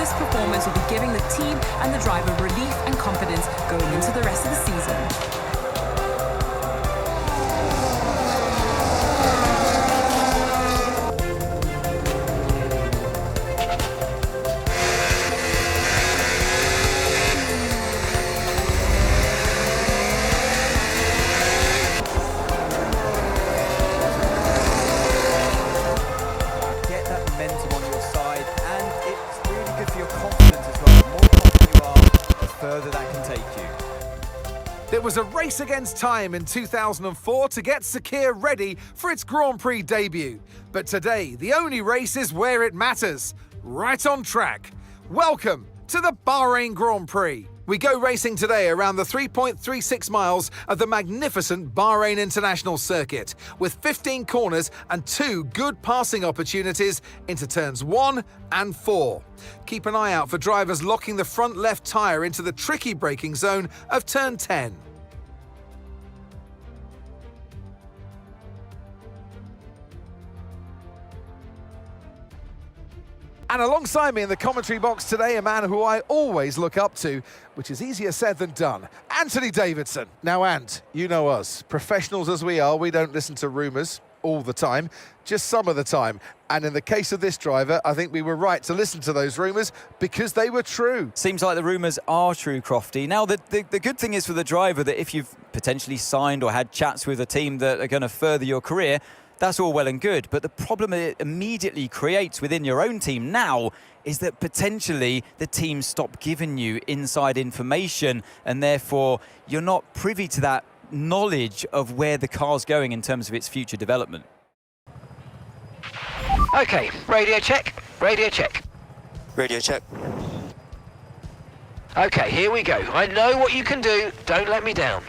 this performance will be giving the team and the driver relief and confidence going into the rest of the season. It was a race against time in 2004 to get Sakir ready for its Grand Prix debut. But today, the only race is where it matters, right on track. Welcome to the Bahrain Grand Prix. We go racing today around the 3.36 miles of the magnificent Bahrain International Circuit, with 15 corners and 2 good passing opportunities into turns 1 and 4. Keep an eye out for drivers locking the front left tyre into the tricky braking zone of turn 10. And alongside me in the commentary box today, a man who I always look up to, which is easier said than done, Anthony Davidson. Now, Ant, you know us. Professionals as we are, we don't listen to rumours all the time, just some of the time. And in the case of this driver, I think we were right to listen to those rumours because they were true. Seems like the rumours are true, Crofty. Now, the good thing is for the driver that if you've potentially signed or had chats with a team that are going to further your career, that's all well and good, but the problem it immediately creates within your own team now is that potentially the team stop giving you inside information, and therefore you're not privy to that knowledge of where the car's going in terms of its future development. Okay, radio check, radio check. Radio check. Okay, here we go. I know what you can do, don't let me down.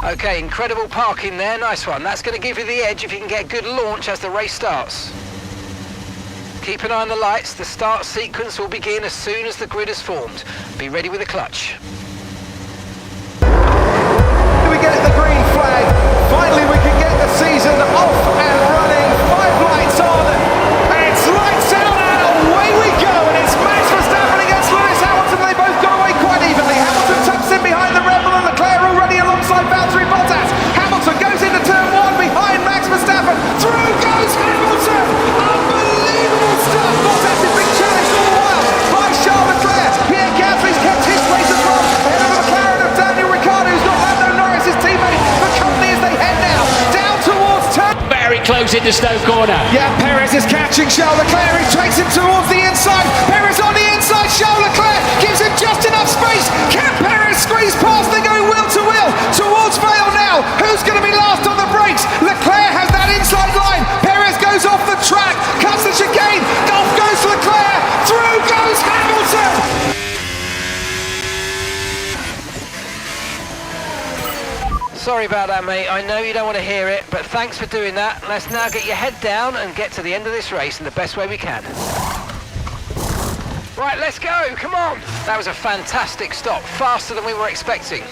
Okay, incredible parking there, nice one. That's going to give you the edge if you can get good launch as the race starts. Keep an eye on the lights, the start sequence will begin as soon as the grid is formed. Be ready with the clutch. We get the green flag. Finally we can get the season off and running. 5 lights on. It's lights out and away we go. And it's Max Verstappen against Lewis Hamilton. They both got away quite evenly. Hamilton tucks in behind the Red Bull and Leclerc already alongside Valtteri Bottas. Hamilton goes into turn 1 behind Max Verstappen. Through goes Hamilton. Unbelievable stuff. Bottas is being challenged all the while by Charles Leclerc. Pierre Gasly's kept his place as well. Ahead of the McLaren of Daniel Ricciardo, who's got Lando Norris's teammate. McCartney as they head now down towards turn. Very close into Stoke corner. Yeah, Perez is catching Charles Leclerc. He takes him towards the inside. Perez on the inside. Charles Leclerc gives him just enough space. Can Perez squeeze past? They go wheel to wheel towards Vale now. Who's going to be last on the brakes? Leclerc has that inside line. Perez goes off the track, cuts the chicane. Off goes Leclerc. Through goes Hamilton. Sorry about that, mate. I know you don't want to hear it, but thanks for doing that. Let's now get your head down and get to the end of this race in the best way we can. Right, let's go, come on. That was a fantastic stop, faster than we were expecting.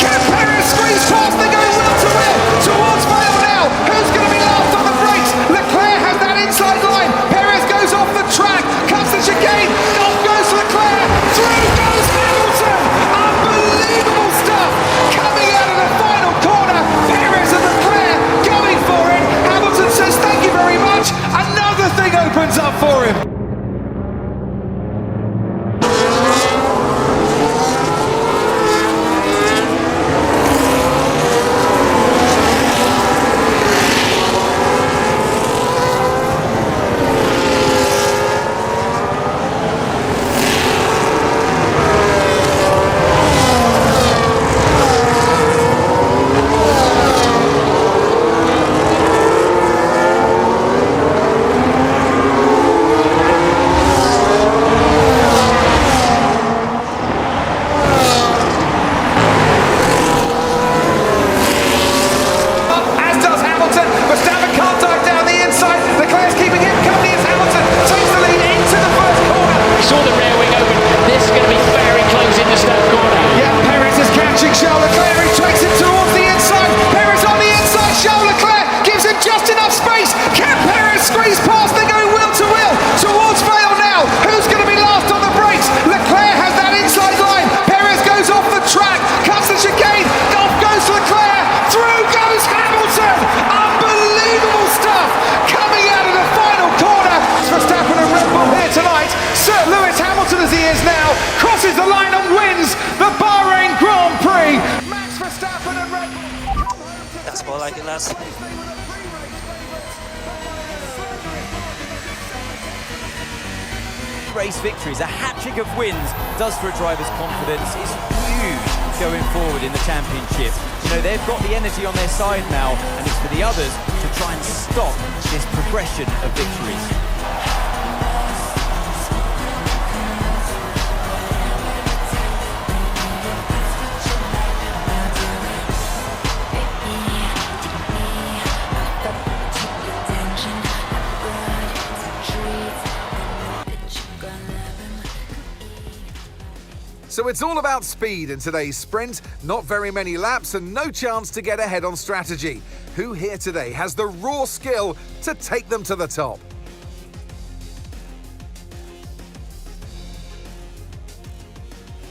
Can Perez squeeze past? They go wheel to wheel towards Vale now. Who's going to be last on the brakes? Leclerc has that inside line. Perez goes off the track, cuts the chicane. Off goes Leclerc. Through goes Hamilton. Unbelievable stuff coming out of the final corner. Perez and Leclerc going for it. Hamilton says thank you very much. Another thing starts. Race victories, a hat-trick of wins does for a driver's confidence. It's huge going forward in the championship. You know, they've got the energy on their side now, and it's for the others to try and stop this progression of victories. So it's all about speed in today's sprint. Not very many laps and no chance to get ahead on strategy. Who here today has the raw skill to take them to the top?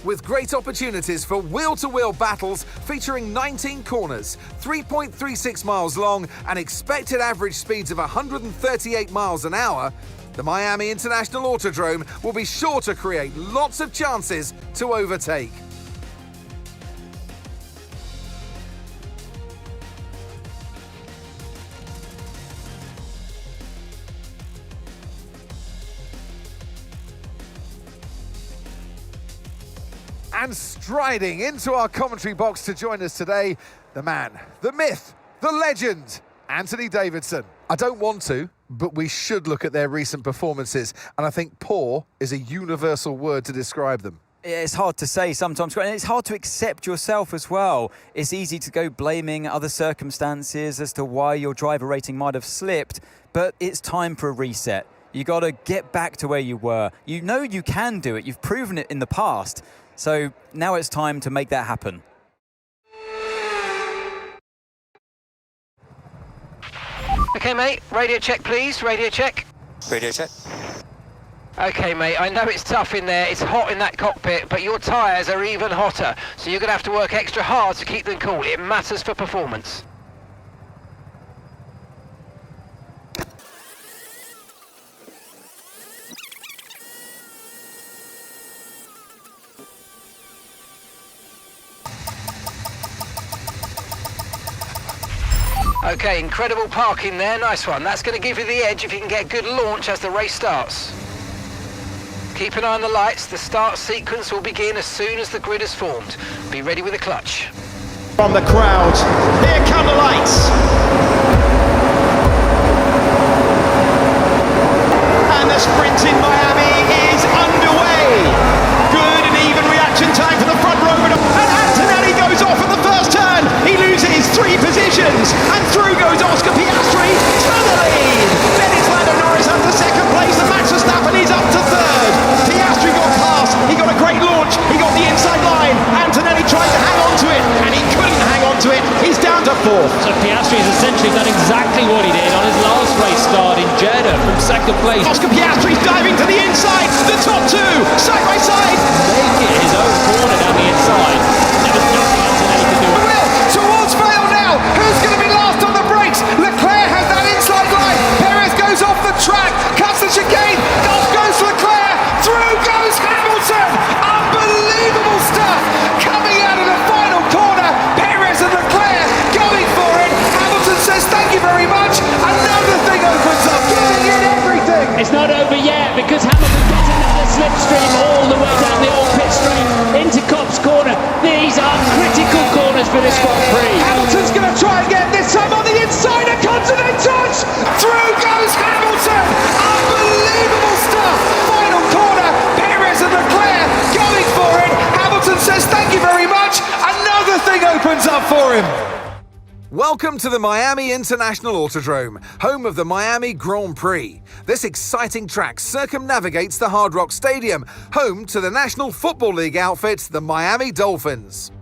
With great opportunities for wheel-to-wheel battles featuring 19 corners, 3.36 miles long and expected average speeds of 138 miles an hour, the Miami International Autodrome will be sure to create lots of chances to overtake. And striding into our commentary box to join us today, the man, the myth, the legend, Anthony Davidson. I don't want to, but we should look at their recent performances, and I think poor is a universal word to describe them. It's hard to say sometimes, and it's hard to accept yourself as well. It's easy to go blaming other circumstances as to why your driver rating might have slipped, but it's time for a reset. You got to get back to where you were. You know you can do it. You've proven it in the past. So now it's time to make that happen. Okay, mate, radio check, please. Radio check. Radio check. Okay, mate, I know it's tough in there. It's hot in that cockpit, but your tyres are even hotter. So you're going to have to work extra hard to keep them cool. It matters for performance. Okay, incredible parking there, nice one. That's going to give you the edge if you can get good launch as the race starts. Keep an eye on the lights, the start sequence will begin as soon as the grid is formed. Be ready with the clutch. From the crowd, here come the lights. And the sprint in Miami is underway. Good and even reaction time for the front row. And Antonelli goes off at the first turn. He loses 3 positions. And through goes Oscar Piastri to the lead. Then it's Lando Norris up to second place. And Max Verstappen is up to third. Piastri got past. He got a great launch. He got the inside line. Antonelli tried to hang on to it. And he couldn't hang on to it. He's down to 4th. So Piastri's essentially done exactly what he did on his last race start in Jeddah from second place. Oscar Piastri's diving to the inside. The top 2, side by side. Making his own corner down the inside. There was nothing Antonelli could do. Will towards Vale now. Who's going to be last on the brakes? Leclerc has that inside line. Perez goes off the track, cuts the chicane. Off goes Leclerc. Through goes Hamilton. Unbelievable stuff coming out of the final corner. Perez and Leclerc going for it. Hamilton says thank you very much. Another thing opens up, giving it everything. It's not over yet because Hamilton gets another slipstream all the way down the old pit straight into Cobb's corner. These are critical corners for this Grand Prix. Hamilton's going to try again, this time on the inside, a continent touch! Through goes Hamilton! Unbelievable stuff! Final corner, Perez and Leclerc going for it. Hamilton says thank you very much. Another thing opens up for him. Welcome to the Miami International Autodrome, home of the Miami Grand Prix. This exciting track circumnavigates the Hard Rock Stadium, home to the National Football League outfit, the Miami Dolphins.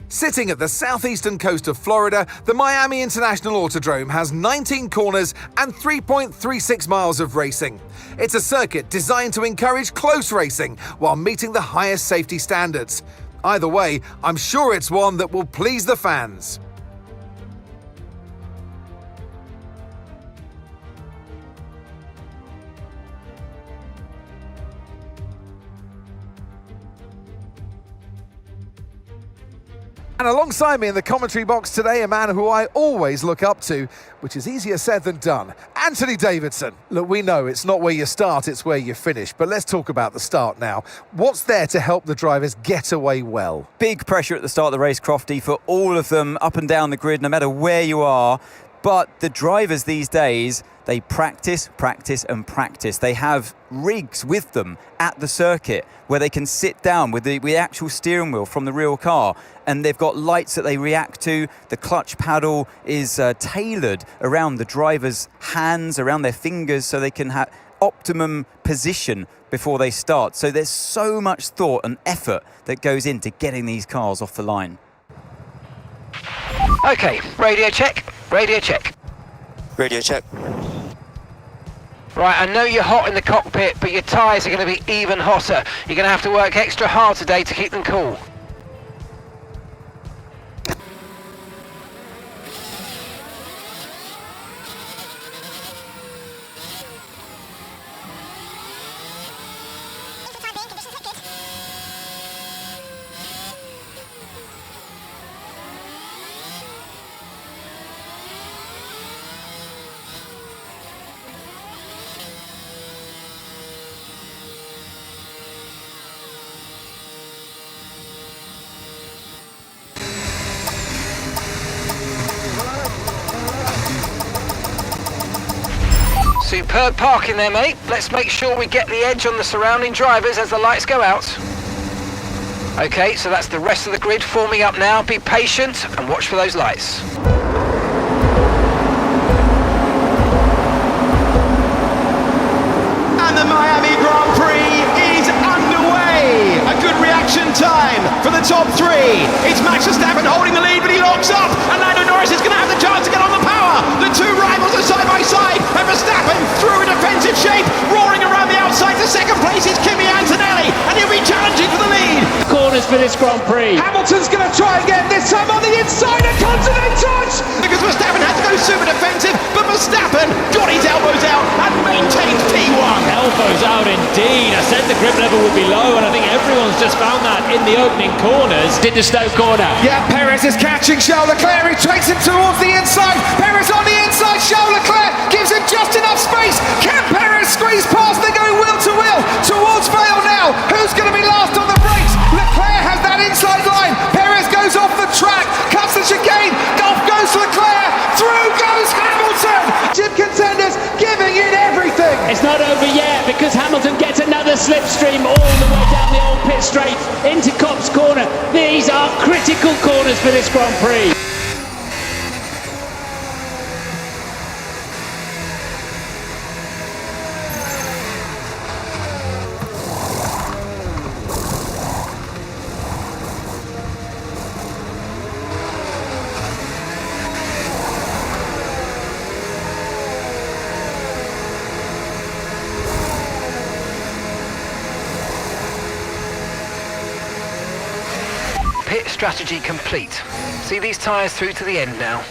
Sitting at the southeastern coast of Florida, the Miami International Autodrome has 19 corners and 3.36 miles of racing. It's a circuit designed to encourage close racing while meeting the highest safety standards. Either way, I'm sure it's one that will please the fans. And alongside me in the commentary box today, a man who I always look up to, which is easier said than done, Anthony Davidson. Look, we know it's not where you start, it's where you finish. But let's talk about the start now. What's there to help the drivers get away well? Big pressure at the start of the race, Crofty, for all of them up and down the grid, no matter where you are. But the drivers these days, they practice, practice and practice. They have rigs with them at the circuit where they can sit down with the actual steering wheel from the real car, and they've got lights that they react to. The clutch paddle is tailored around the driver's hands, around their fingers, so they can have optimum position before they start. So there's so much thought and effort that goes into getting these cars off the line. Okay, radio check, radio check. Radio check. Right, I know you're hot in the cockpit, but your tyres are going to be even hotter. You're going to have to work extra hard today to keep them cool. Superb parking there, mate. Let's make sure we get the edge on the surrounding drivers as the lights go out. Okay, so that's the rest of the grid forming up now. Be patient and watch for those lights. And the Miami Grand Prix is underway. A good reaction time for the top three. It's Max Verstappen holding the lead, but he locks up, and Lando Norris is going to have the chance to get on the power. The two rivals are side by side, and Verstappen through a defensive shape, roaring around the outside. To second place is Kimi Antonelli, and he'll be challenging for the lead. Corners for this Grand Prix. Hamilton's going to try again, this time on the inside, and continent touch! Because Verstappen had to go super defensive, but Verstappen got his elbows out and maintained P1. Elbows out indeed. I said the grip level would be low, and I think everyone's just found that in the opening corners. Did the Stoke corner. Yeah, Perez is catching Charles Leclerc. He takes him towards the inside. Perez on the inside. Charles Leclerc gives him just enough space. Can Perez squeeze past? They're going wheel to wheel towards Vale now. Who's going to be last on the brakes? Leclerc has that inside line. Perez goes off the track, cuts the chicane. Off goes Leclerc. Through goes Hamilton. Chip contenders giving it everything. It's not over yet because Hamilton gets another slipstream all the way down the old pit straight into Copse Corner. These are critical corners for this Grand Prix. Pit strategy complete. See these tyres through to the end now.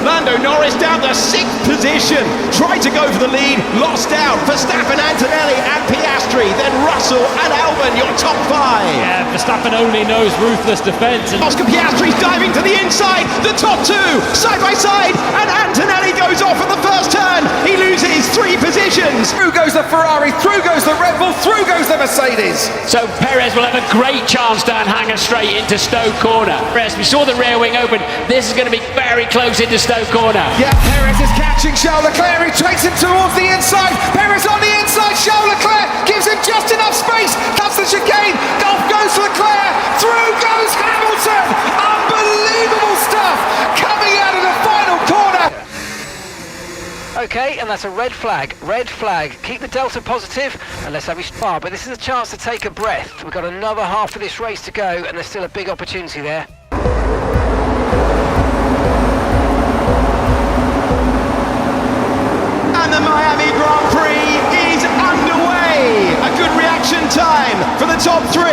Lando Norris down to 6th position, tried to go for the lead, lost out. Verstappen, Antonelli and Piastri, then Russell and Albon, your top 5. Yeah, Verstappen only knows ruthless defence. Oscar Piastri's diving to the inside, the top 2, side by side, and Antonelli goes off at the first turn. He loses 3 positions. Through goes the Ferrari, through goes the Red Bull, through goes the Mercedes. So Perez will have a great chance down Hanger Straight into Stoke Corner. Perez, we saw the rear wing open. This is going to be very close into Stoke Corner. Yeah, Perez is catching Charles Leclerc. He takes him towards the inside. Perez on the inside. Charles Leclerc gives him just enough space. Cuts the chicane. Off goes Leclerc. Through goes Hamilton. Unbelievable stuff coming out of the final corner. Okay, and that's a red flag. Red flag. Keep the delta positive and let's have you spar. But this is a chance to take a breath. We've got another half of this race to go and there's still a big opportunity there. And the Miami Grand Prix is underway. A good reaction time for the top 3.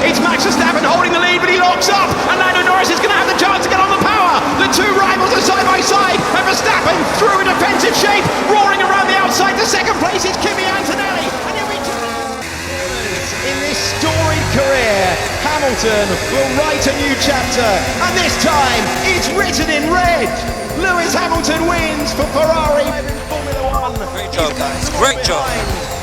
It's Max Verstappen holding the lead, but he locks up, and Lando Norris is going to have the chance to get on the power. The two rivals are side by side, and Verstappen through a defensive shape, roaring around the outside. To second place is Kimi Antonelli, and he'll be in this storied career. Hamilton will write a new chapter, and this time it's written in red. Lewis Hamilton wins for Ferrari in Formula One. Great job, guys. Great job.